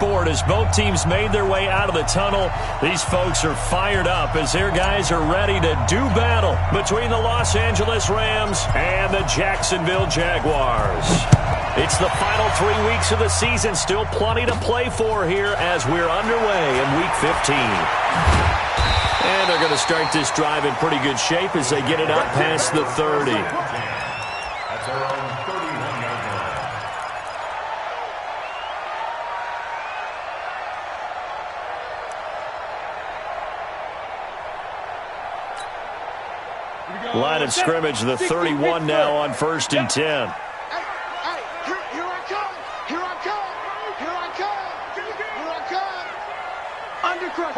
As both teams made their way out of the tunnel, these folks are fired up as their guys are ready to do battle between the Los Angeles Rams and the Jacksonville Jaguars. It's the final 3 weeks of the season, still plenty to play for here as we're underway in Week 15. And they're going to start this drive in pretty good shape as they get it up past the 30. That's around 31-yard line. Line of scrimmage, the 31 now on 1st and 10. Here I come. Here I come. Here I come. Here I come. Undercrush.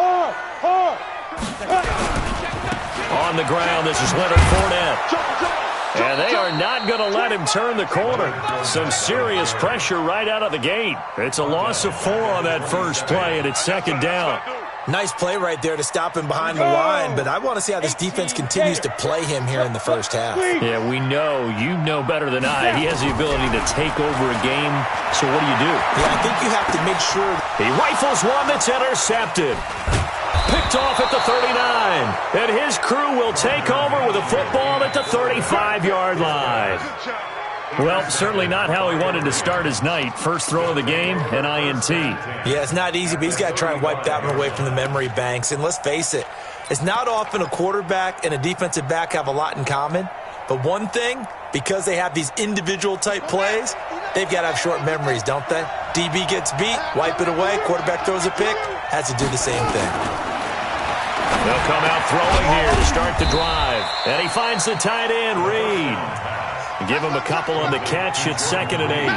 On the ground, this is Leonard Fournette. And they are not going to let him turn the corner. Some serious pressure right out of the gate. It's a loss of 4 on that first play, and it's 2nd down. Nice play right there to stop him behind the line, but I want to see how this defense continues to play him here in the first half. Yeah, we know. You know better than I. He has the ability to take over a game, so what do you do? Yeah, I think you have to make sure. He rifles one that's intercepted. Picked off at the 39, and his crew will take over with a football at the 35-yard line. Well, certainly not how he wanted to start his night. First throw of the game, an INT. Yeah, it's not easy, but he's got to try and wipe that one away from the memory banks. And let's face it, it's not often a quarterback and a defensive back have a lot in common. But one thing, because they have these individual type plays, they've got to have short memories, don't they? DB gets beat, wipe it away, quarterback throws a pick, has to do the same thing. They'll come out throwing here to start the drive. And he finds the tight end, Reed. Give him a couple on the catch. It's 2nd and 8.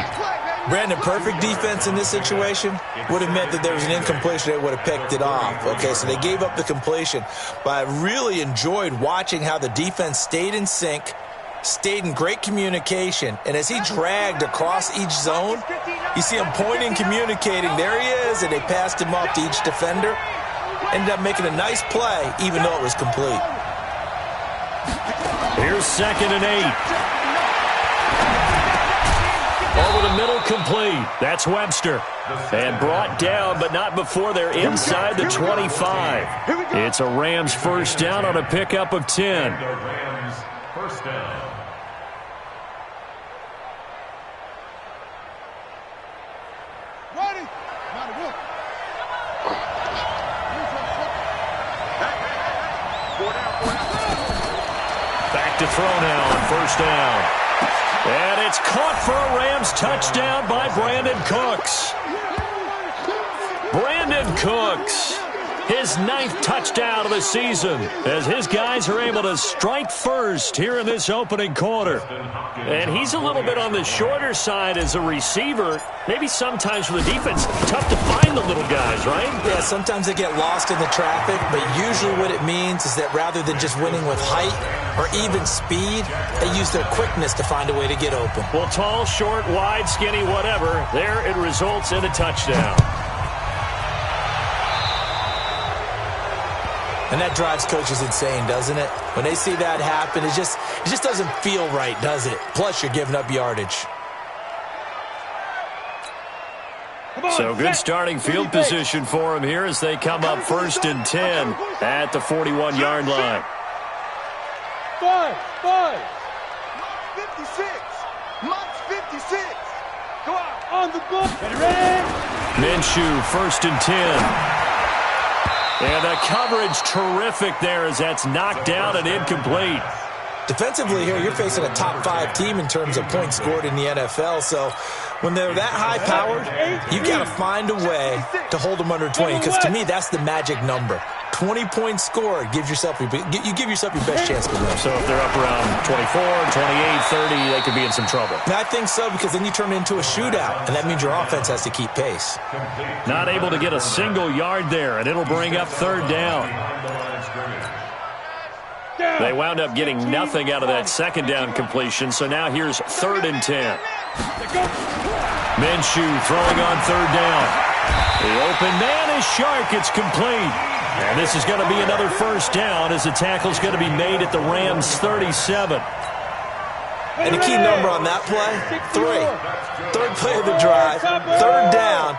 Brandon, perfect defense in this situation would have meant that there was an incompletion. They would have picked it off. Okay, so they gave up the completion. But I really enjoyed watching how the defense stayed in sync, stayed in great communication. And as he dragged across each zone, you see him pointing, communicating. There he is, and they passed him off to each defender. Ended up making a nice play, even though it was complete. Here's 2nd and 8. Over the middle, complete. That's Webster. And brought down, but not before they're inside the 25. It's a Rams first down on a pickup of 10. Rams first down. Ready. Back to throw now on 1st down. And it's caught for a Rams touchdown by Brandon Cooks. Brandon Cooks, his 9th touchdown of the season, as his guys are able to strike first here in this opening quarter. And he's a little bit on the shorter side as a receiver. Maybe sometimes for the defense, tough to find the little guys, right? Yeah, sometimes they get lost in the traffic, but usually what it means is that rather than just winning with height or even speed, they use their quickness to find a way to get open. Well, tall, short, wide, skinny, whatever, there it results in a touchdown. And that drives coaches insane, doesn't it? When they see that happen, it just doesn't feel right, does it? Plus, you're giving up yardage. So good starting field position for him here as they come up 1st and 10 at the 41-yard line. 5. 56. Monk's 56. Go out. On the book. Ready? Minshew, 1st and 10. And the coverage terrific there as that's knocked down and incomplete. Defensively here, you're facing a top 5 team in terms of points scored in the NFL. So when they're that high-powered, you've got to find a way to hold them under 20. Because to me, that's the magic number. 20 points scored gives yourself you give yourself your best chance to win. So if they're up around 24, 28, 30, they could be in some trouble. And I think so, because then you turn it into a shootout, and that means your offense has to keep pace. Not able to get a single yard there, and it'll bring up 3rd down. They wound up getting nothing out of that 2nd down completion, so now here's 3rd and 10. Minshew throwing on 3rd down. The open man is Shark. It's complete. And this is going to be another first down as the tackle's going to be made at the Rams' 37. And the key number on that play, 3. 3rd play of the drive, 3rd down.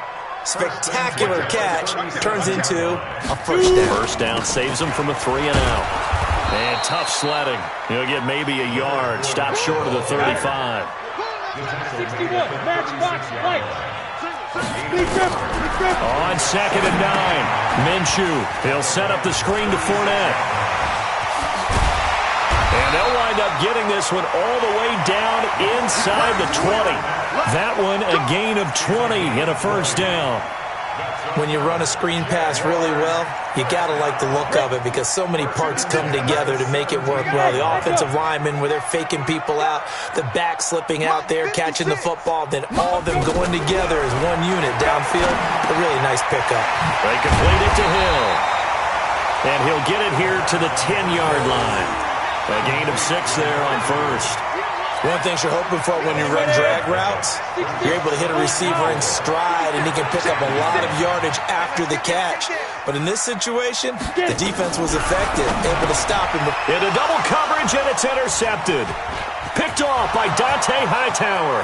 Spectacular catch turns into a first down. First down saves him from a 3-and-out. And tough sledding. He'll get maybe a yard. Stop short of the 35. 61, match box, right. On 2nd and 9. Minshew. He'll set up the screen to Fournette. And they'll wind up getting this one all the way down inside the 20. That one a gain of 20 and a first down. When you run a screen pass really well, you got to like the look of it because so many parts come together to make it work well. The offensive linemen, where they're faking people out, the back slipping out there, catching the football, then all of them going together as one unit downfield. A really nice pickup. They complete it to Hill. And he'll get it here to the 10-yard line. A gain of 6 there on first. One thing you're hoping for when you run drag routes, you're able to hit a receiver in stride, and he can pick up a lot of yardage after the catch. But in this situation, the defense was effective, able to stop him. Into double coverage, and it's intercepted. Picked off by Dante Hightower.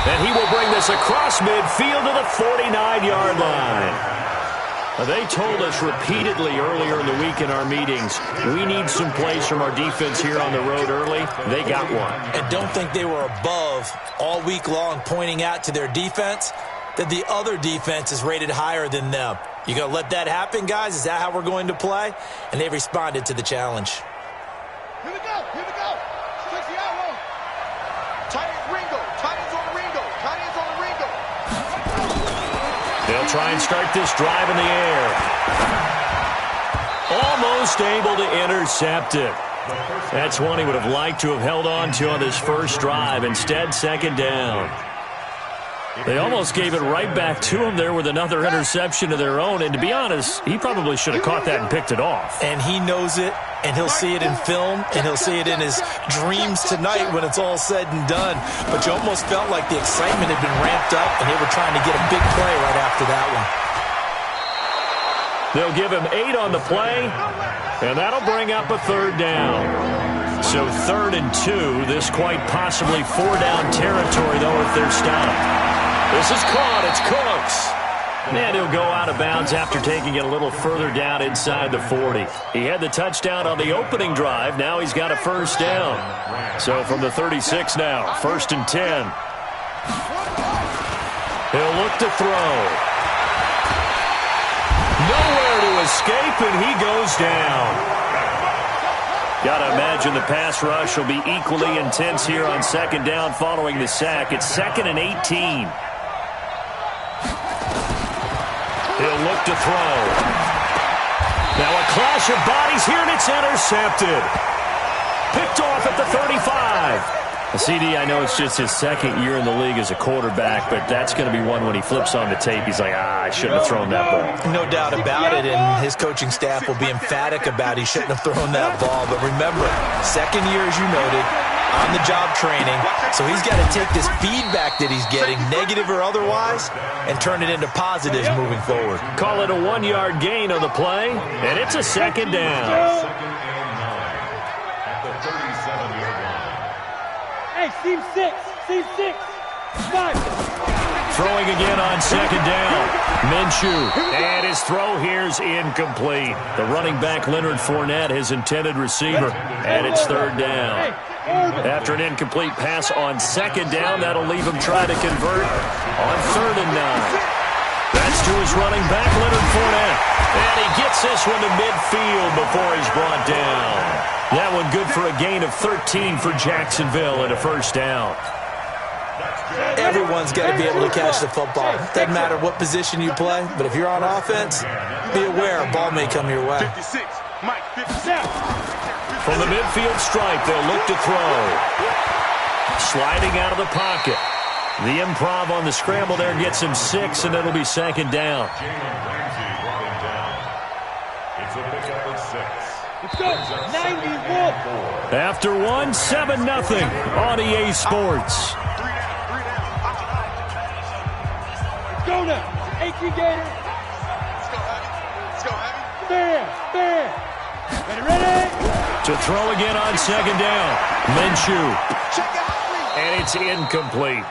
And he will bring this across midfield to the 49-yard line. They told us repeatedly earlier in the week in our meetings, we need some plays from our defense here on the road early. They got one. And don't think they were above all week long pointing out to their defense that the other defense is rated higher than them. You going to let that happen, guys? Is that how we're going to play? And they responded to the challenge. Here we go. Here we go. Stretch the arrow. Tight end Ringo. Tight ends on the Ringo. Tight ends on the Ringo. They'll try and start this drive in the air. Almost able to intercept it. That's one he would have liked to have held on to on this first drive. Instead, 2nd down. They almost gave it right back to him there with another interception of their own. And to be honest, he probably should have caught that and picked it off. And he knows it, and he'll see it in film, and he'll see it in his dreams tonight when it's all said and done. But you almost felt like the excitement had been ramped up, and they were trying to get a big play right after that one. They'll give him 8 on the play, and that'll bring up a 3rd down. So 3rd and 2, this quite possibly 4-down territory, though, if they're stopped. This is caught. It's Cooks. And he'll go out of bounds after taking it a little further down inside the 40. He had the touchdown on the opening drive. Now he's got a first down. So from the 36 now, 1st and 10. He'll look to throw. Nowhere to escape, and he goes down. Got to imagine the pass rush will be equally intense here on 2nd down following the sack. It's 2nd and 18. He'll look to throw. Now a clash of bodies here, and it's intercepted. Picked off at the 35. CD, I know it's just his 2nd year in the league as a quarterback, but that's going to be one when he flips on the tape. He's like, I shouldn't have thrown that ball. No doubt about it, and his coaching staff will be emphatic about he shouldn't have thrown that ball. But remember, 2nd year, as you noted, on-the-job training, so he's got to take this feedback that he's getting, negative or otherwise, and turn it into positives moving forward. Call it a 1-yard gain on the play, and it's a 2nd down. Hey, seam 6. Seam 6. 5. Throwing again on 2nd down. Minshew, and his throw here's incomplete. The running back, Leonard Fournette, his intended receiver, and it's 3rd down. After an incomplete pass on 2nd down, that'll leave him trying to convert on 3rd and 9. That's to his running back, Leonard Fournette. And he gets this one to midfield before he's brought down. That one good for a gain of 13 for Jacksonville and a first down. Everyone's got to be able to catch the football. Doesn't matter what position you play, but if you're on offense, be aware a ball may come your way. 56. Mike, 57. From the midfield stripe, they'll look to throw. Sliding out of the pocket. The improv on the scramble there gets him 6, and it'll be 2nd down. It's a pickup of 6. Let's go. 91. After one, 7-0 on EA Sports. Go now. AK Gator. Let's go, Heavy. Let's go, Heavy. Bam. Ready. To throw again on 2nd down. Minshew. Check it out, please. And it's incomplete.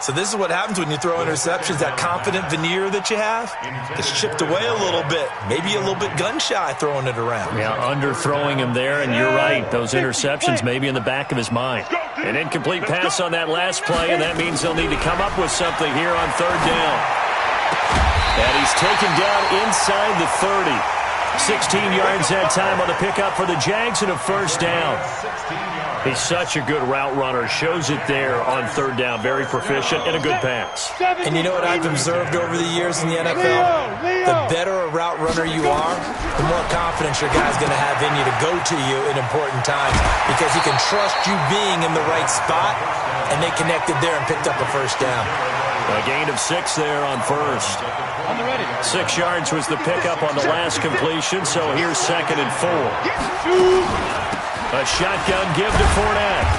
So this is what happens when you throw interceptions. That confident veneer that you have gets chipped away a little bit. Maybe a little bit gun-shy throwing it around. Yeah, underthrowing him there, and you're right. Those interceptions may be in the back of his mind. An incomplete pass on that last play, and that means they'll need to come up with something here on third down. And he's taken down inside the 30. 16 yards that time on the pickup for the Jags and a first down. He's such a good route runner. Shows it there on third down. Very proficient and a good pass. And you know what I've observed over the years in the NFL? The better a route runner you are, the more confidence your guy's going to have in you to go to you in important times because he can trust you being in the right spot, and they connected there and picked up a first down. A gain of 6 there on first. 6 yards was the pickup on the last completion, so here's 2nd and 4. A shotgun give to Fournette.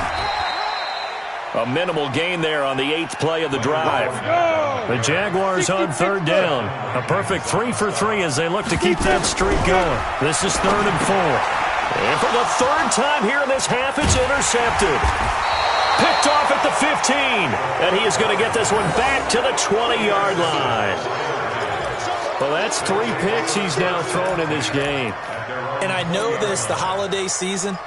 A minimal gain there on the 8th play of the drive. The Jaguars on third down. A perfect 3 for 3 as they look to keep that streak going. This is 3rd and 4. And for the 3rd time here in this half, it's intercepted. Picked off at the 15. And he is going to get this one back to the 20-yard line. Well, that's 3 picks he's now thrown in this game. And I know this, the holiday season,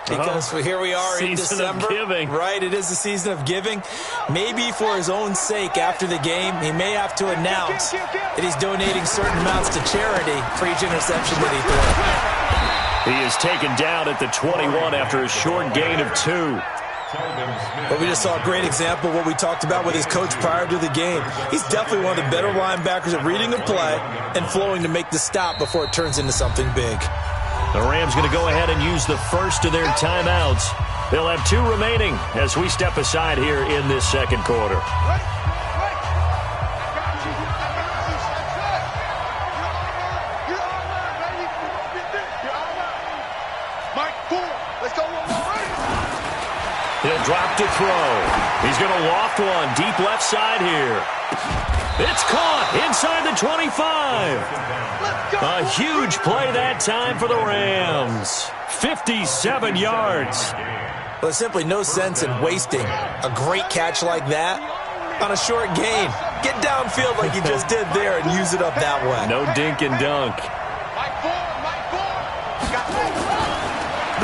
because here we are in December, right? It is the season of giving. Maybe for his own sake after the game, he may have to announce that he's donating certain amounts to charity for each interception that he threw. He is taken down at the 21 after a short gain of 2. But we just saw a great example of what we talked about with his coach prior to the game. He's definitely one of the better linebackers at reading a play and flowing to make the stop before it turns into something big. The Rams going to go ahead and use the first of their timeouts. They'll have 2 remaining as we step aside here in this second quarter. He'll drop to throw. He's going to loft one deep left side here. It's caught inside the 25. A huge play that time for the Rams. 57 yards. Well, there's simply no sense in wasting a great catch like that on a short gain. Get downfield like you just did there and use it up that way. No dink and dunk.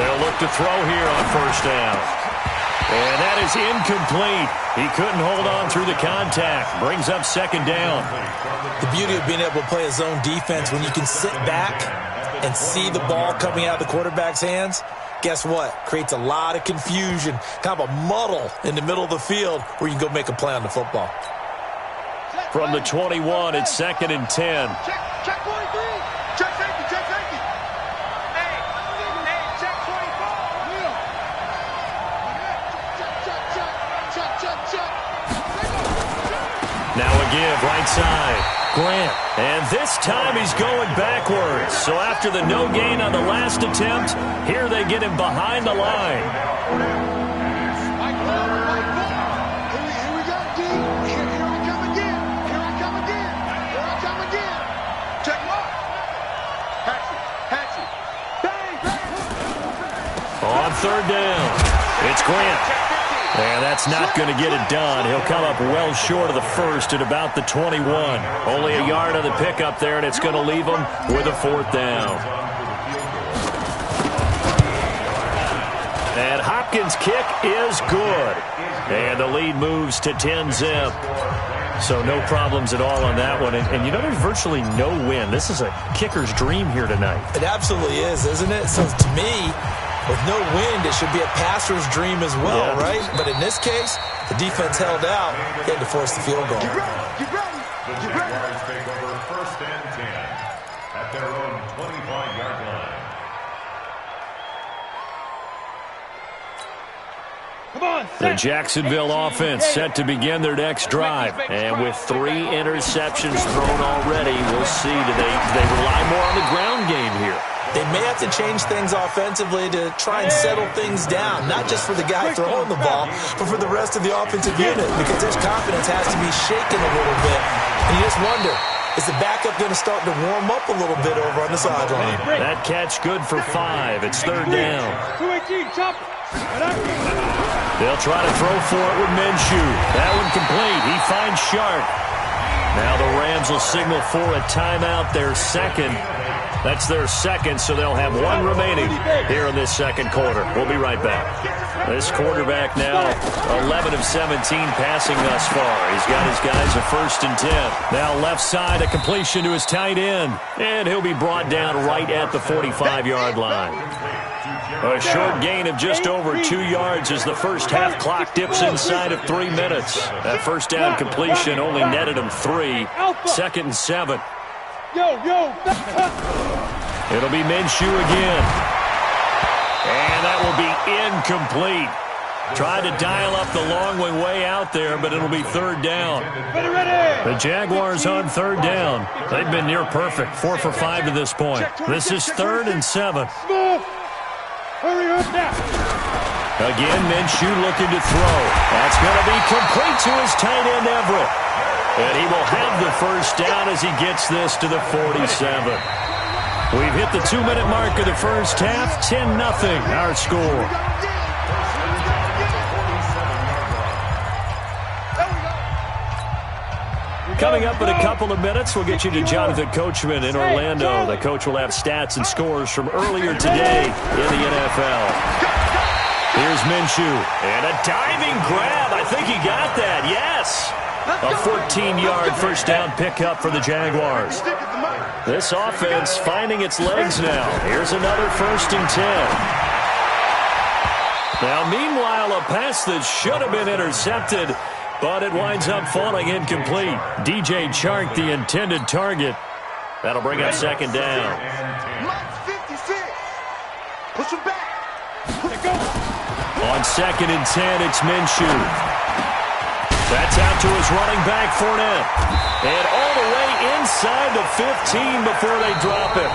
They'll look to throw here on first down. And that is incomplete. He couldn't hold on through the contact. Brings up 2nd down. The beauty of being able to play a zone defense when you can sit back and see the ball coming out of the quarterback's hands, guess what? Creates a lot of confusion, kind of a muddle in the middle of the field where you can go make a play on the football. From the 21, it's 2nd and 10. Check 23. Check safety. Check safety. Hey, check 24. Now a give right side. Grant. And this time he's going backwards. So after the no gain on the last attempt, here they get him behind the line. Here we go, D. Here I come again. Here I come again. Here I come again. Check mark. Hatchet. Bang, bang. On third down, it's Grant. And that's not going to get it done. He'll come up well short of the first at about the 21. Only a yard on the pickup there, and it's going to leave him with a 4th down. And Hopkins' kick is good. And the lead moves to 10-zip. So no problems at all on that one. And you know, there's virtually no win. This is a kicker's dream here tonight. It absolutely is, isn't it? So to me, with no wind, it should be a passer's dream as well, right? But in this case, the defense held out. They had to force the field goal. Get ready. The Jaguars take over 1st and 10 at their own 25-yard line. Come on, The Jacksonville offense set to begin their next drive. And with 3 interceptions thrown already, we'll see. Do they rely more on the ground game here? They may have to change things offensively to try and settle things down, not just for the guy throwing the ball, but for the rest of the offensive unit, because their confidence has to be shaken a little bit. And you just wonder, is the backup going to start to warm up a little bit over on the sideline? That catch good for 5. It's 3rd down. 218, chop. They'll try to throw for it with Minshew. That one complete. He finds Sharp. Now the Rams will signal for a timeout, their second. That's their second, so they'll have one remaining here in this second quarter. We'll be right back. This quarterback now 11 of 17 passing thus far. He's got his guys a 1st and 10. Now left side, a completion to his tight end. And he'll be brought down right at the 45-yard line. A short gain of just over 2 yards as the first half clock dips inside of 3 minutes. That first down completion only netted him 3. 2nd and 7. It'll be Minshew again. And that will be incomplete. Tried to dial up the long way out there, but it'll be 3rd down. The Jaguars on 3rd down. They've been near perfect, 4 for 5 to this point. This is 3rd and 7. Again, Minshew looking to throw. That's going to be complete to his tight end, Everett. And he will have the first down as he gets this to the 47. We've hit the 2-minute mark of the first half. 10-0 our score. Coming up in a couple of minutes, we'll get you to Jonathan Coachman in Orlando. The coach will have stats and scores from earlier today in the NFL. Here's Minshew. And a diving grab. I think he got that. Yes. A 14-yard first down pickup for the Jaguars. This offense finding its legs now. Here's another 1st and 10. Now, meanwhile, a pass that should have been intercepted, but it winds up falling incomplete. DJ Chark, the intended target. That'll bring up 2nd down. Mike 56. Push him back. On 2nd and 10, it's Minshew. That's out to his running back, Fournette. And all the way inside the 15 before they drop it.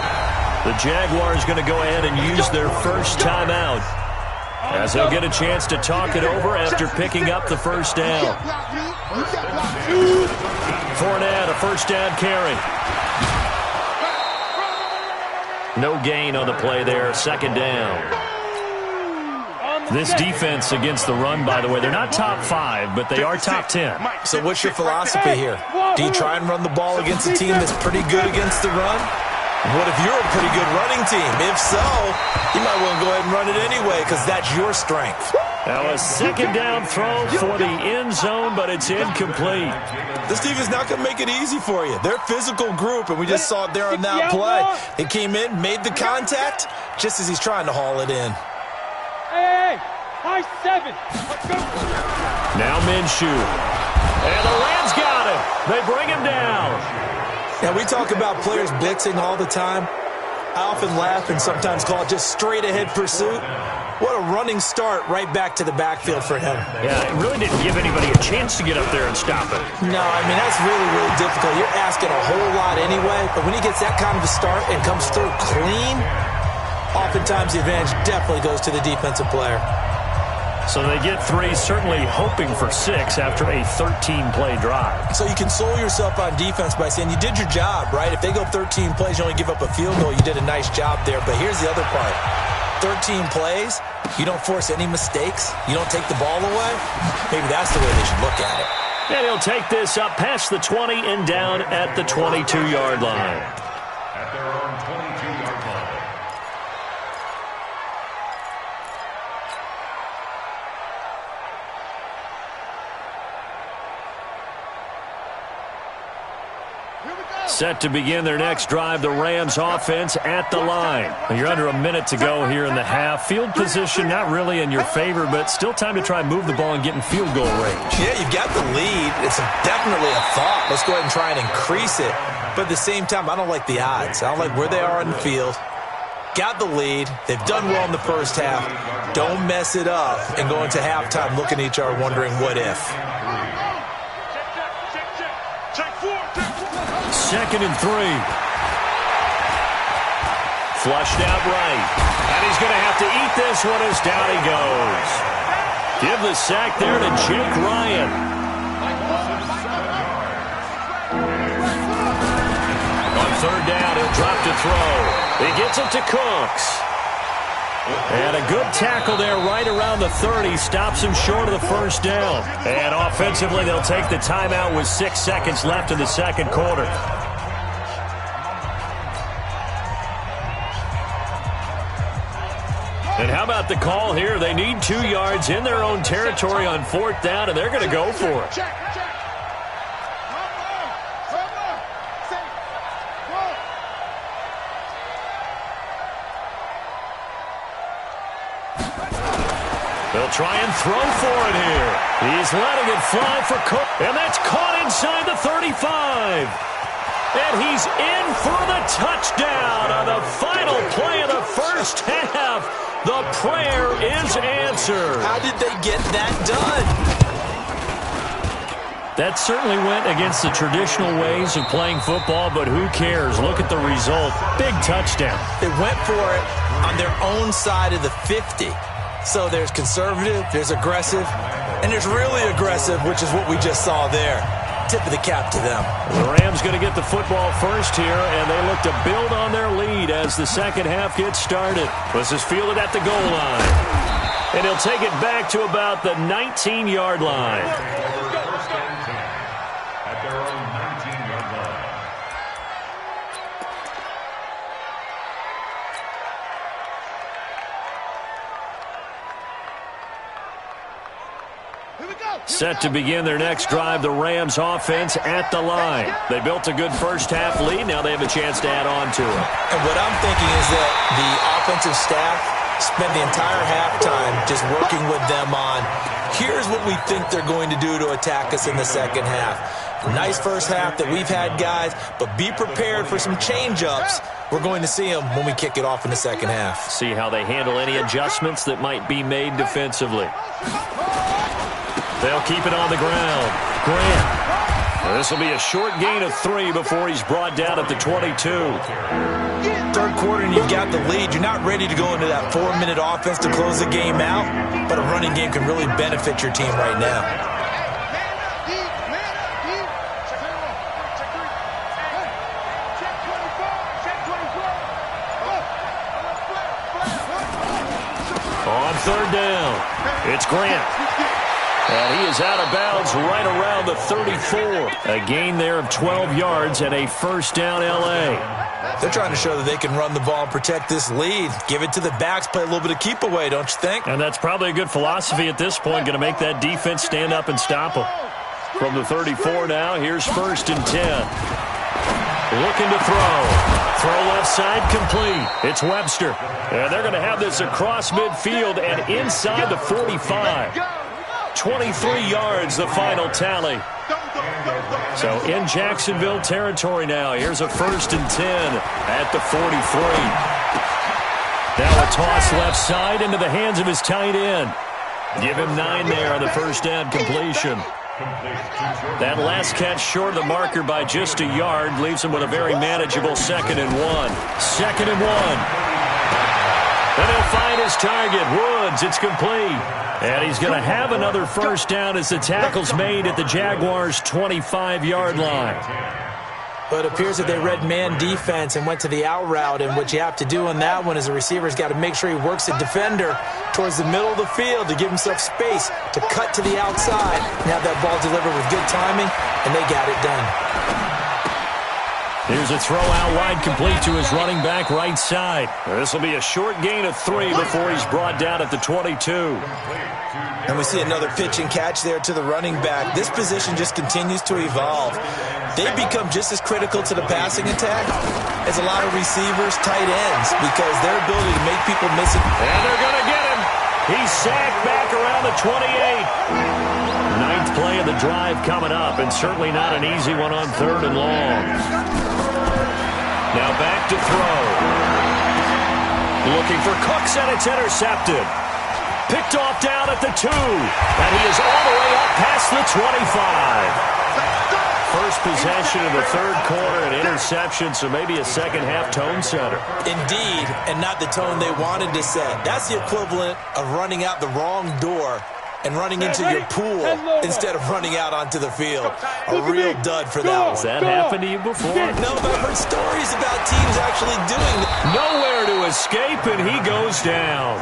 The Jaguars going to go ahead and use their first timeout, as they'll get a chance to talk it over after picking up the first down. Fournette, a first down carry. No gain on the play there. 2nd down. This defense against the run, by the way, they're not top 5, but they are top 10. So what's your philosophy here? Do you try and run the ball against a team that's pretty good against the run? What if you're a pretty good running team? If so, you might want to go ahead and run it anyway because that's your strength. Now a 2nd down throw for the end zone, but it's incomplete. This team is not going to make it easy for you. They're a physical group, and we just saw it there on that play. He came in, made the contact, just as he's trying to haul it in. Hey, high 7. Let's go. Now Minshew. And the Rams got him. They bring him down. Now, we talk about players blitzing all the time. I often laugh and sometimes call it just straight-ahead pursuit. What a running start right back to the backfield for him. Yeah, it really didn't give anybody a chance to get up there and stop it. No, I mean, that's really, really difficult. You're asking a whole lot anyway, but when he gets that kind of a start and comes through clean, oftentimes the advantage definitely goes to the defensive player. So they get 3, certainly hoping for 6 after a 13-play drive. So you console yourself on defense by saying you did your job, right? If they go 13 plays, you only give up a field goal, you did a nice job there. But here's the other part. 13 plays, you don't force any mistakes, you don't take the ball away. Maybe that's the way they should look at it. And he'll take this up past the 20 and down at the 22-yard line. At their own 22-yard line. Set to begin their next drive, the Rams offense at the line. You're under a minute to go here in the half. Field position not really in your favor, but still time to try and move the ball and get in field goal range. Yeah, you've got the lead. It's definitely a thought. Let's go ahead and try and increase it. But at the same time, I don't like the odds. I don't like where they are on the field. Got the lead. They've done well in the first half. Don't mess it up and go into halftime looking at each other wondering what if. 2nd and 3. Flushed out right. And he's going to have to eat this one as down he goes. Give the sack there to Jake Ryan. On 3rd down, he'll drop to throw. He gets it to Cooks. And a good tackle there right around the 30. Stops him short of the first down. And offensively, they'll take the timeout with 6 seconds left in the second quarter. And how about the call here? They need 2 yards in their own territory on 4th down, and they're going to go for it. They'll try and throw for it here. He's letting it fly for Cook, and that's caught inside the 35. And he's in for the touchdown on the final play of the first half. The prayer is answered. How did they get that done? That certainly went against the traditional ways of playing football, but who cares? Look at the result. Big touchdown. They went for it on their own side of the 50. So there's conservative, there's aggressive, and there's really aggressive, which is what we just saw there. Tip of the cap to them. The Rams going to get the football first here, and they look to build on their lead as the second half gets started. This is fielded at the goal line. And he'll take it back to about the 19-yard line. First and 10 at their own 19-yard line. Set to begin their next drive, the Rams offense at the line. They built a good first half lead. Now they have a chance to add on to it. And what I'm thinking is that the offensive staff spent the entire halftime just working with them on, here's what we think they're going to do to attack us in the second half. Nice first half that we've had, guys, but be prepared for some change-ups. We're going to see them when we kick it off in the second half. See how they handle any adjustments that might be made defensively. They'll keep it on the ground. Grant. This will be a short gain of 3 before he's brought down at the 22. Third quarter and you've got the lead. You're not ready to go into that 4-minute offense to close the game out, but a running game can really benefit your team right now. On third down, it's Grant. And he is out of bounds right around the 34. A gain there of 12 yards and a first down L.A. They're trying to show that they can run the ball and protect this lead. Give it to the backs, play a little bit of keep away, don't you think? And that's probably a good philosophy at this point. Going to make that defense stand up and stop them. From the 34 now, here's first and 10. Looking to throw. Throw left side complete. It's Webster. And they're going to have this across midfield and inside the 45. 23 yards, the final tally. So in Jacksonville territory now. Here's a first and 10 at the 43. Now a toss left side into the hands of his tight end. Give him 9 there on the first down completion. That last catch short of the marker by just a yard leaves him with a very manageable 2nd and 1. 2nd and 1. And he'll find his target, Woods. It's complete. And he's going to have another first down as the tackle's made at the Jaguars' 25-yard line. But it appears that they read man defense and went to the out route, and what you have to do on that one is the receiver's got to make sure he works the defender towards the middle of the field to give himself space to cut to the outside and have that ball delivered with good timing, and they got it done. Here's a throw out wide complete to his running back right side. This will be a short gain of 3 before he's brought down at the 22. And we see another pitch and catch there to the running back. This position just continues to evolve. They become just as critical to the passing attack as a lot of receivers, tight ends, because their ability to make people miss it. And they're going to get him. He's sacked back around the 28. 9th play of the drive coming up, and certainly not an easy one on 3rd and long. Now back to throw. Looking for Cooks, and it's intercepted. Picked off down at the 2. And he is all the way up past the 25. First possession of the 3rd quarter, an interception, so maybe a second-half tone setter. Indeed, and not the tone they wanted to set. That's the equivalent of running out the wrong door and running into your pool instead of running out onto the field. A real dud for that one. Has that happened to you before? No, but I've heard stories about teams actually doing that. Nowhere to escape, and he goes down.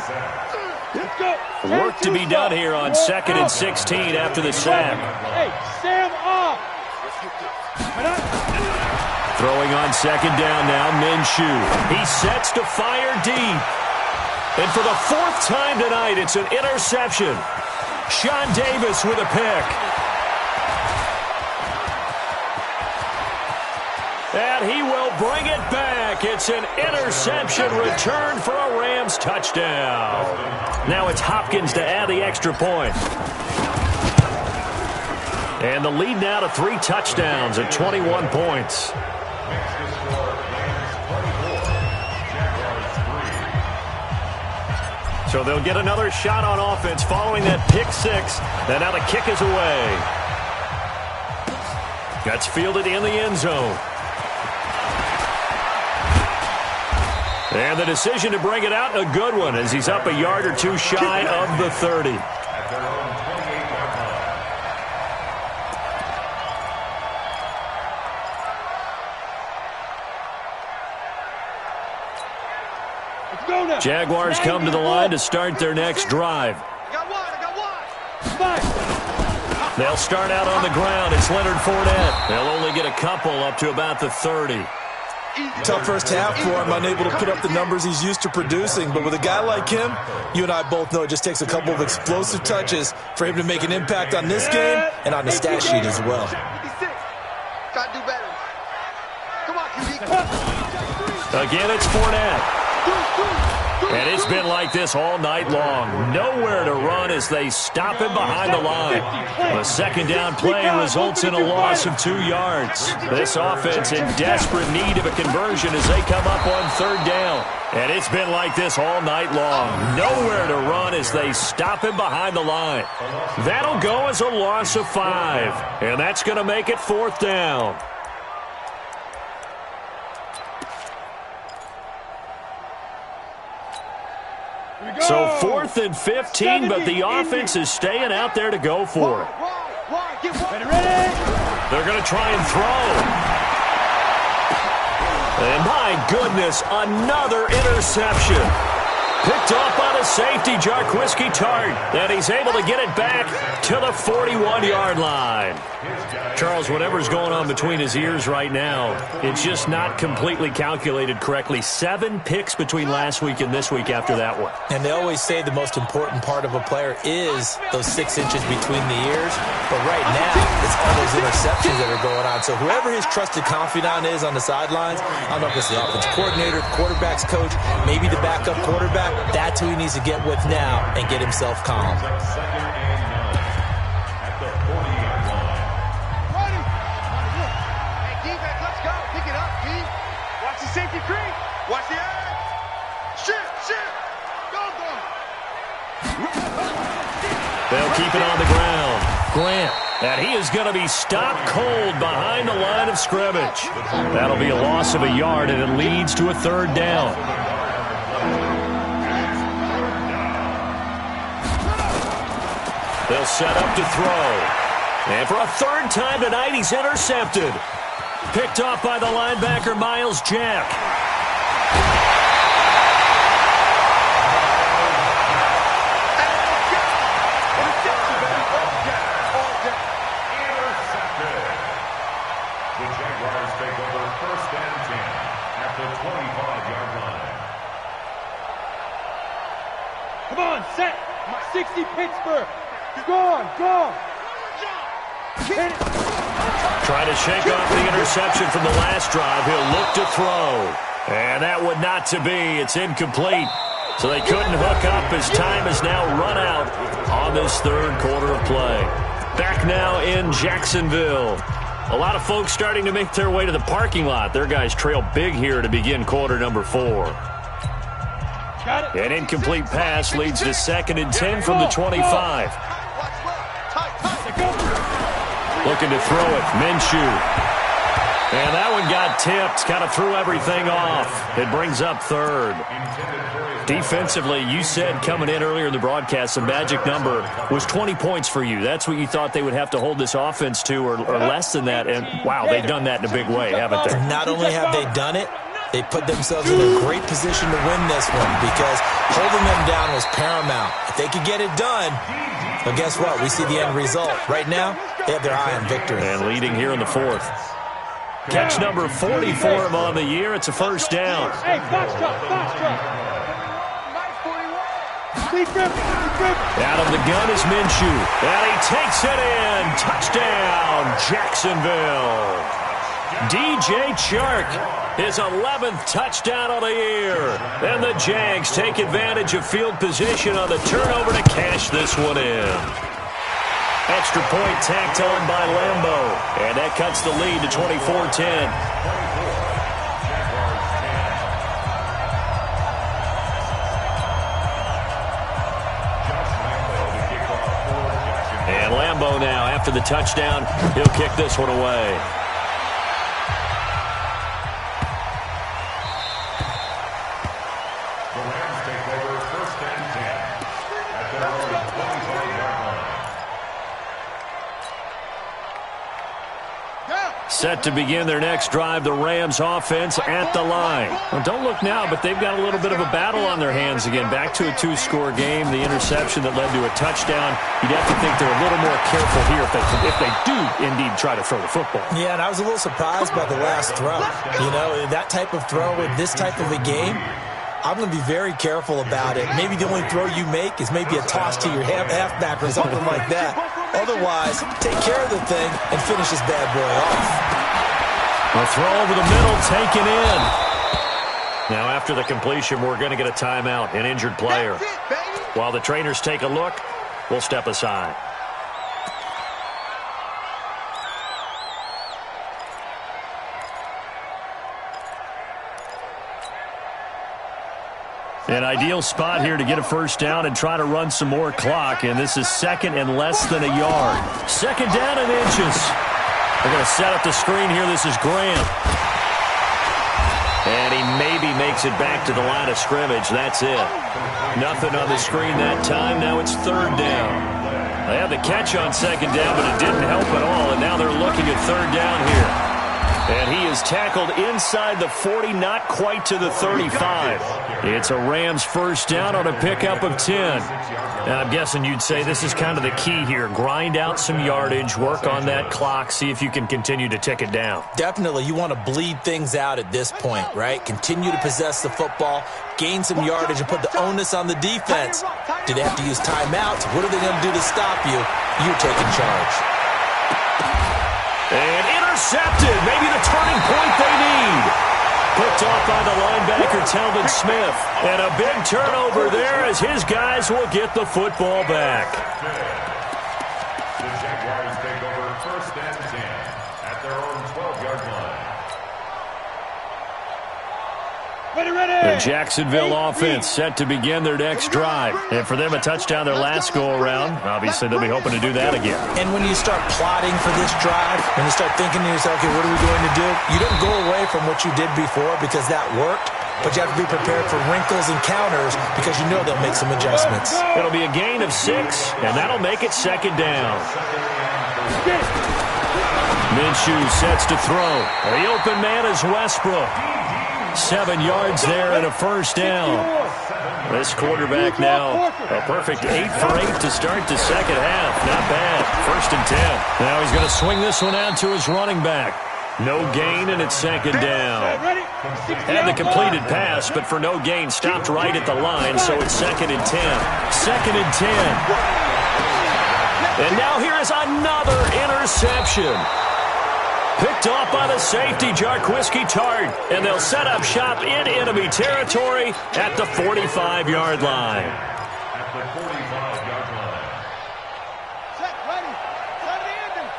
Work to be done here on 2nd and 16 after the sack. Hey, Sam off. Throwing on 2nd down now, Minshew. He sets to fire deep. And for the 4th time tonight, it's an interception. Sean Davis with a pick. And he will bring it back. It's an interception return for a Rams touchdown. Now it's Hopkins to add the extra point. And the lead now to 3 touchdowns at 21 points. So they'll get another shot on offense following that pick 6. And now the kick is away. That's fielded in the end zone. And the decision to bring it out, a good one, as he's up a yard or 2 shy of the 30. At their own 28-yard line. Let's go now. Jaguars come to the line to start their next drive. I got one. They'll start out on the ground. It's Leonard Fournette. They'll only get a couple up to about the 30. Tough first half for him, unable to put up the numbers he's used to producing. But with a guy like him, you and I both know it just takes a couple of explosive touches for him to make an impact on this game and on the stat sheet as well. 56. Gotta do better. Come on, QB. Again, it's Fournette. And it's been like this all night long. Nowhere to run as they stop him behind the line. A 2nd down play results in a loss of 2 yards. This offense in desperate need of a conversion as they come up on 3rd down. And it's been like this all night long. Nowhere to run as they stop him behind the line. That'll go as a loss of 5. And that's going to make it 4th down. So 4th and 15, but the offense is staying out there to go for it. They're going to try and throw. And my goodness, another interception. Picked off by the safety, Jarquiski Tart. And he's able to get it back to the 41-yard line. Charles, whatever's going on between his ears right now, it's just not completely calculated correctly. 7 picks between last week and this week after that one. And they always say the most important part of a player is those 6 inches between the ears. But right now, it's all those interceptions that are going on. So whoever his trusted confidant is on the sidelines, I don't know if it's the offense coordinator, quarterback's coach, maybe the backup quarterback, that's who he needs to get with now and get himself calm. Safety creep. Watch the eye. Shit. Go. They'll keep it on the ground. Grant. And he is going to be stopped cold behind the line of scrimmage. That'll be a loss of a yard, and it leads to a 3rd down. They'll set up to throw. And for a 3rd time tonight, he's intercepted. Picked off by the linebacker, Miles Jack. Intercepted. The Jaguars take over 1st and 10 at the 25-yard line. Come on, set. 60 Pittsburgh. Go. Hit it. Trying to shake off the interception from the last drive. He'll look to throw. And that would not to be. It's incomplete. So they couldn't hook up as time has now run out on this 3rd quarter of play. Back now in Jacksonville. A lot of folks starting to make their way to the parking lot. Their guys trail big here to begin quarter number 4. An incomplete pass leads to 2nd and 10 from the 25. Looking to throw it, Minshew. And that one got tipped, kind of threw everything off. It brings up third. Defensively, you said coming in earlier in the broadcast, the magic number was 20 points for you. That's what you thought they would have to hold this offense to, or less than that. And, wow, they've done that in a big way, haven't they? Not only have they done it, they put themselves in a great position to win this one because holding them down was paramount. If they could get it done, well, guess what? We see the end result. Right now, they have their eye on victory. And leading here in the fourth. Catch number 40 for him on the year. It's a first down. Hey, box truck, box truck. Out of the gun is Minshew. And he takes it in. Touchdown, Jacksonville. DJ Chark, his 11th touchdown of the year. And the Jags take advantage of field position on the turnover to cash this one in. Extra point tacked on by Lambeau. And that cuts the lead to 24-10. And Lambeau now, after the touchdown, he'll kick this one away. The Rams take over first and 10 at their own 25-yard line. Set to begin their next drive, the Rams offense at the line. Well, don't look now, but they've got a little bit of a battle on their hands again. Back to a two-score game, the interception that led to a touchdown. You'd have to think they're a little more careful here if they do indeed try to throw the football. Yeah, and I was a little surprised by the last throw. You know, that type of throw in this type of a game, I'm going to be very careful about it. Maybe the only throw you make is maybe a toss to your halfback or something like that. Otherwise, take care of the thing and finish this bad boy off. A throw over the middle, taken in. Now, after the completion, we're going to get a timeout, an injured player. While the trainers take a look, we'll step aside. An ideal spot here to get a first down and try to run some more clock, and this is second and less than a yard. Second down and inches. They're going to set up the screen here. This is Graham. And he maybe makes it back to the line of scrimmage. That's it. Nothing on the screen that time. Now it's third down. They had the catch on second down, but it didn't help at all, and now they're looking at third down here. And he is tackled inside the 40, not quite to the 35. It's a Rams first down on a pickup of 10. Now, I'm guessing you'd say this is kind of the key here. Grind out some yardage, work on that clock, see if you can continue to tick it down. Definitely, you want to bleed things out at this point, right? Continue to possess the football, gain some yardage, and put the onus on the defense. Do they have to use timeouts? What are they going to do to stop you? You're taking charge. And intercepted. Maybe the turning point they need. Picked off by the linebacker, Telvin Smith. And a big turnover there as his guys will get the football back. The Jaguars take over first and 10 at their own 12-yard line. The Jacksonville offense set to begin their next drive. And for them, a touchdown their last go-around. Obviously, they'll be hoping to do that again. And when you start plotting for this drive, when you start thinking to yourself, okay, what are we going to do? You don't go away from what you did before because that worked, but you have to be prepared for wrinkles and counters because you know they'll make some adjustments. It'll be a gain of 6, and that'll make it second down. Minshew sets to throw. The open man is Westbrook. 7 yards there and a first down. This quarterback now, a perfect 8 for 8 to start the second half. Not bad. First and 10. Now he's going to swing this one out to his running back. No gain, and it's second down. Had the completed pass, but for no gain, stopped right at the line, so it's second and 10. Second and 10. And now here is another interception. Picked off by the safety, Jarquiski Tart, and they'll set up shop in enemy territory at the 45-yard line. At the 45-yard line. Set, ready. Set the ending.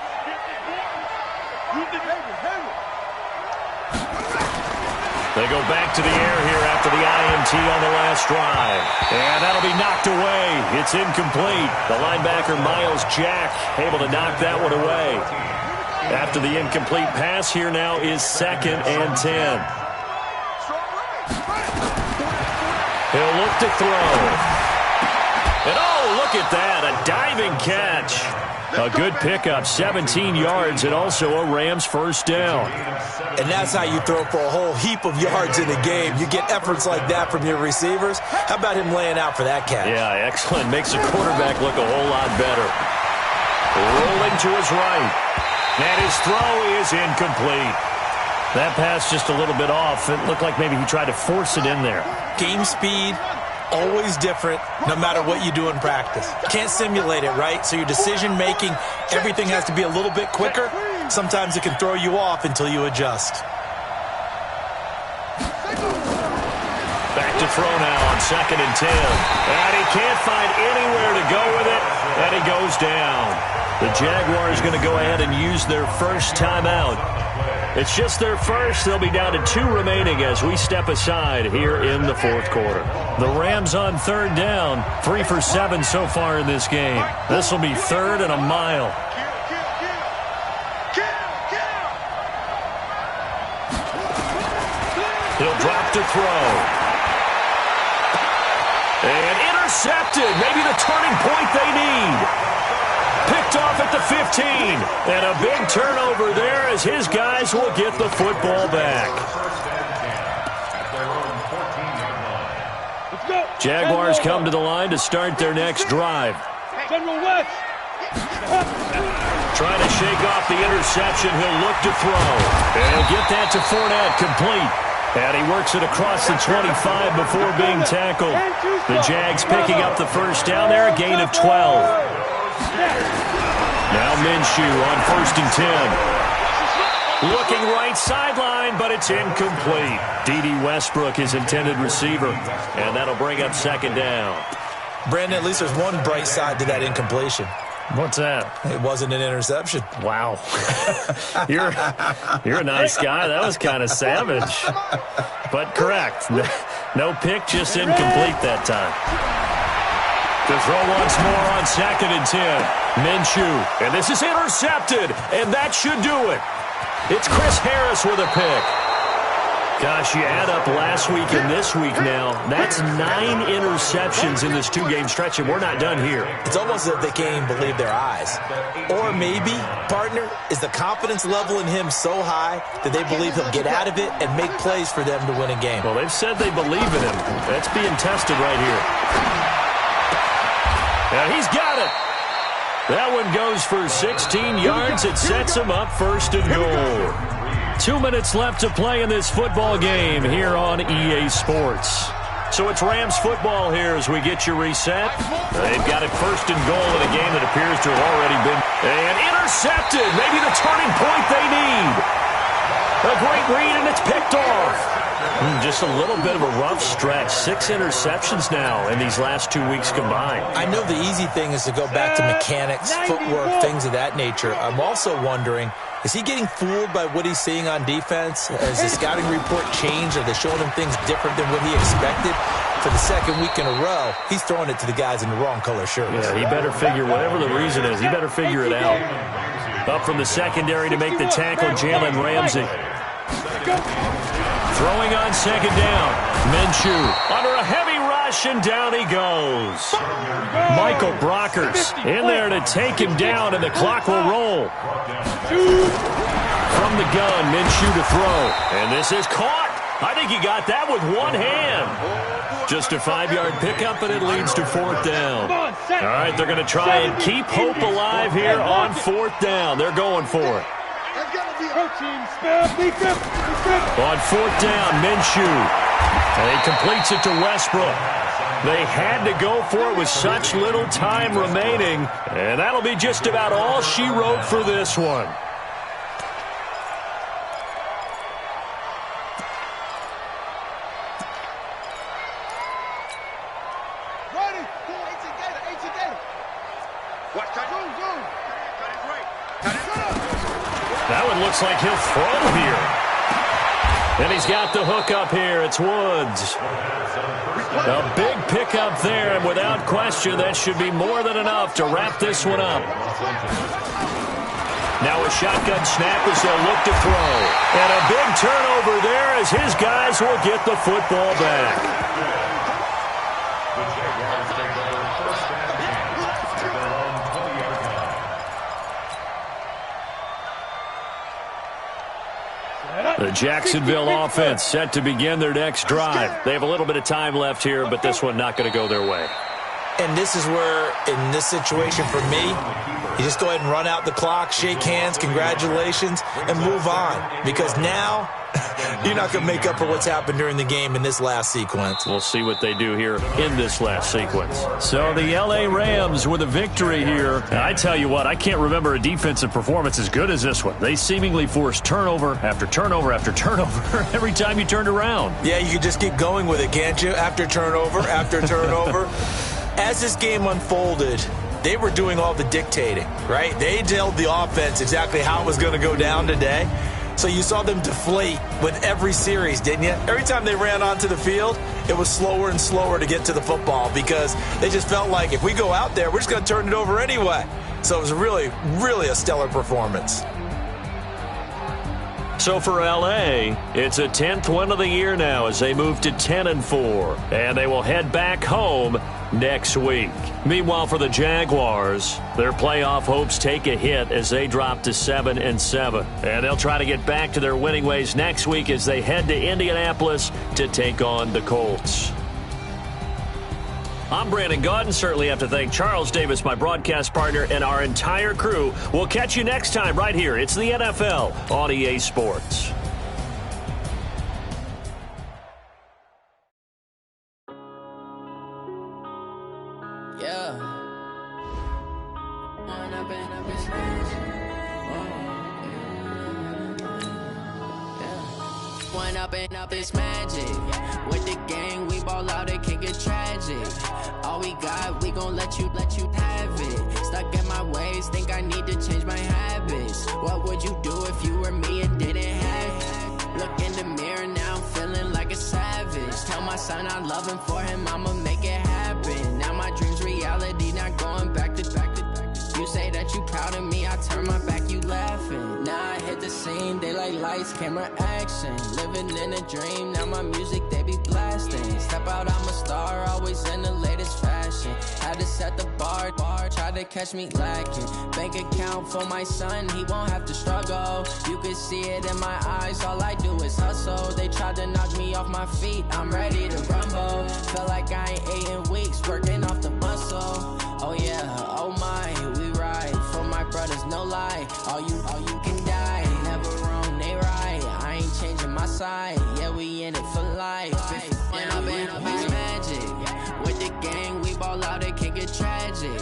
They go back to the air here after the INT on the last drive. And that'll be knocked away. It's incomplete. The linebacker, Miles Jack, able to knock that one away. After the incomplete pass, here now is 2nd and 10. He'll look to throw. And oh, look at that, a diving catch. A good pickup, 17 yards, and also a Rams first down. And that's how you throw for a whole heap of yards in a game. You get efforts like that from your receivers. How about him laying out for that catch? Yeah, excellent. Makes the quarterback look a whole lot better. Rolling to his right. And his throw is incomplete. That pass just a little bit off. It looked like maybe he tried to force it in there. Game speed, always different, no matter what you do in practice. Can't simulate it, right? So your decision-making, everything has to be a little bit quicker. Sometimes it can throw you off until you adjust. Back to throw now on 2nd and 10. And he can't find anywhere to go with it, and he goes down. The Jaguars going to go ahead and use their first timeout. It's just their first. They'll be down to 2 remaining as we step aside here in the 4th quarter. The Rams on 3rd down, 3 for 7 so far in this game. This will be 3rd and a mile. He'll drop to throw. And intercepted. Maybe the turning point they need. Picked off at the 15. And a big turnover there as his guys will get the football back. Jaguars come to the line to start their next drive. General West. Trying to shake off the interception. He'll look to throw. And he'll get that to Fournette, complete. And he works it across the 25 before being tackled. The Jags picking up the first down there, a gain of 12. Now Minshew on 1st and 10. Looking right sideline, but it's incomplete. D.D. Westbrook, his intended receiver. And that'll bring up 2nd down. Brandon, at least there's one bright side to that incompletion. What's that? It wasn't an interception. Wow. You're a nice guy. That was kind of savage. But correct. No pick, just incomplete that time. To throw once more on 2nd and 10. Minshew. And this is intercepted. And that should do it. It's Chris Harris with a pick. Gosh, you add up last week and this week now. That's 9 interceptions in this 2-game stretch, and we're not done here. It's almost as if they can't even believe their eyes. Or maybe, partner, is the confidence level in him so high that they believe he'll get out of it and make plays for them to win a game. Well, they've said they believe in him. That's being tested right here. Now he's got it. That one goes for 16 yards. It sets him up 1st and goal. 2 minutes left to play in this football game here on EA Sports. So it's Rams football here as we get you reset. They've got it 1st and goal in a game that appears to have already been. And intercepted. Maybe the turning point they need. A great read, and it's picked off. Just a little bit of a rough stretch. 6 interceptions now in these last 2 weeks combined. I know the easy thing is to go back to mechanics, footwork, things of that nature. I'm also wondering, is he getting fooled by what he's seeing on defense? Has the scouting report changed? Are they showing him things different than what he expected? For the 2nd week in a row, he's throwing it to the guys in the wrong color shirts. Yeah, he better figure, whatever the reason is, he better figure it out. Up from the secondary to make the tackle, Jalen Ramsey. Throwing on 2nd down. Minshew under a heavy rush, and down he goes. Michael Brockers in there to take him down, and the clock will roll. From the gun, Minshew to throw. And this is caught. I think he got that with one hand. Just a 5-yard pickup, and it leads to 4th down. All right, they're going to try and keep hope alive here on 4th down. They're going for it. On 4th down, Minshew. And he completes it to Westbrook. They had to go for it with such little time remaining. And that'll be just about all she wrote for this one. That one looks like he'll throw here. And he's got the hook up here. It's Woods. A big pickup there, and without question, that should be more than enough to wrap this one up. Now a shotgun snap as they'll look to throw. And a big turnover there as his guys will get the football back. The Jaguars take over first and 10 at their own 20-yard line. The Jacksonville offense set to begin their next drive. They have a little bit of time left here, but this one not going to go their way. And this is where, in this situation for me, you just go ahead and run out the clock, shake hands, congratulations, and move on. Because now, you're not going to make up for what's happened during the game in this last sequence. We'll see what they do here in this last sequence. So the L.A. Rams with a victory here. And I tell you what, I can't remember a defensive performance as good as this one. They seemingly forced turnover after turnover after turnover every time you turned around. Yeah, you can just keep going with it, can't you? After turnover, after turnover. As this game unfolded, they were doing all the dictating, right? They told the offense exactly how it was going to go down today. So you saw them deflate with every series, didn't you? Every time they ran onto the field, it was slower and slower to get to the football because they just felt like if we go out there, we're just going to turn it over anyway. So it was really, really a stellar performance. So for L.A., it's a 10th win of the year now as they move to 10-4, and they will head back home next week. Meanwhile, for the Jaguars, their playoff hopes take a hit as they drop to 7-7, and they'll try to get back to their winning ways next week as they head to Indianapolis to take on the Colts. I'm Brandon Gaudin. Certainly have to thank Charles Davis, my broadcast partner, and our entire crew. We'll catch you next time right here. It's the NFL on EA Sports. Up this magic with the gang, we ball out, it can get tragic. All we got, we gon' let you have it. Stuck in my ways, think I need to change my habits. What would you do if you were me and didn't have it? Look in the mirror now, I'm feeling like a savage. Tell my son I love him, for him I'ma make it happen. Now my dream's reality, not going back to back. You say that you proud of me, I turn my back, you laughing. Now I hit the scene, they like lights, camera, action. Living in a dream, now my music, they be blasting. Step out, I'm a star, always in the latest fashion. Had to set the bar, try to catch me lacking. Bank account for my son, he won't have to struggle. You can see it in my eyes, all I do is hustle. They tried to knock me off my feet, I'm ready to rumble. Felt like I ain't ate in weeks, working off the muscle. Oh yeah, oh my, we ride for my brothers, no lie. All you can die, never wrong, they right. I ain't changing my side, yeah, we in it for life. When I've been up, it's magic. With the gang, we ball out, it can get tragic.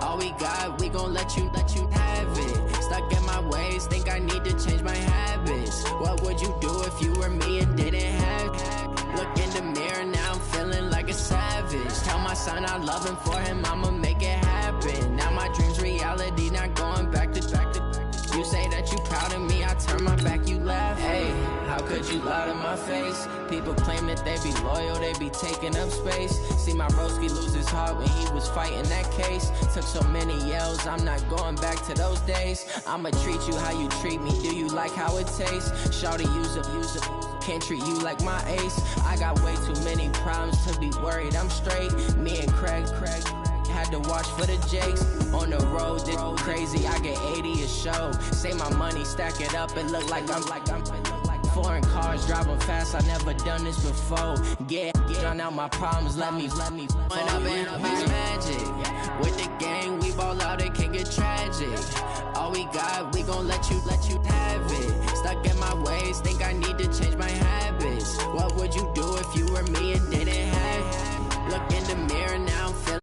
All we got, we gon' let you have it. Stuck in my ways, think I need to change my habits. What would you do if you were me and didn't have it? Look in the mirror, now I'm feeling like a savage. Tell my son I love him, for him I'ma make it happen. Now my dream's reality, not going back to back. You say that you proud of me, I turn my back, you laugh. Hey, how could you lie to my face? People claim that they be loyal, they be taking up space. See my broski lose his heart when he was fighting that case. Took so many yells, I'm not going back to those days. I'ma treat you how you treat me, do you like how it tastes? Shawty, use up, can't treat you like my ace. I got way too many problems to be worried, I'm straight. Me and Craig had to watch for the Jakes. On the road, it's crazy, I get 80 a show. Say my money, stack it up, it look like I'm foreign cars, driving fast, I never done this before. Get on out my problems, let me. When I've been up, it's magic. With the gang, we ball out, it can get tragic. All we got, we gon' let you have it. Stuck in my ways, think I need to change my habits. What would you do if you were me and didn't have it? Look in the mirror, now I'm feeling